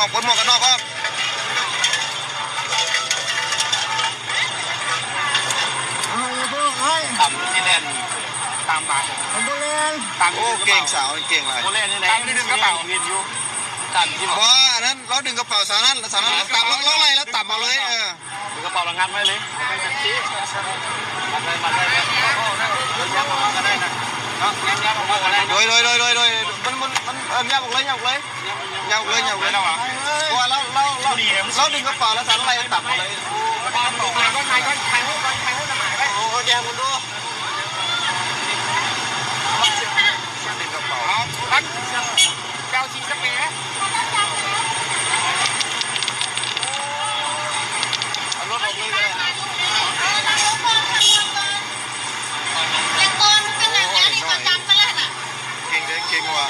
วกบนหมวกกันน็อกออกต่ำที่แน่นตามมาตาม โอ้เก่งสาวเก่งเลย โบเล่นนี่ไหนนี่ดึงกระเป๋าเงินอยู่ตันที่บอก ว่าอันนั้นเราดึงกระเป๋าสาวนั้นตับเราไล่แล้วตับมาเลยดึงกระเป๋าละงัดไว้เลยมาได้เลยยับออกมาก็ได้นะเนาะยับออกมาก็ได้โดยมันยับออกเลยยับเลยแล้วอ่ะว่าเราดึงกระเป๋าแล้วสาวไล่ตับมาเลยก็ถ่ายรูปหมายไว้โอ้แย่คุณดูดึงกระเป๋าตั้งเจ้าชีสเปรย์เอารถออกเลยก็ได้เก่งว่ะ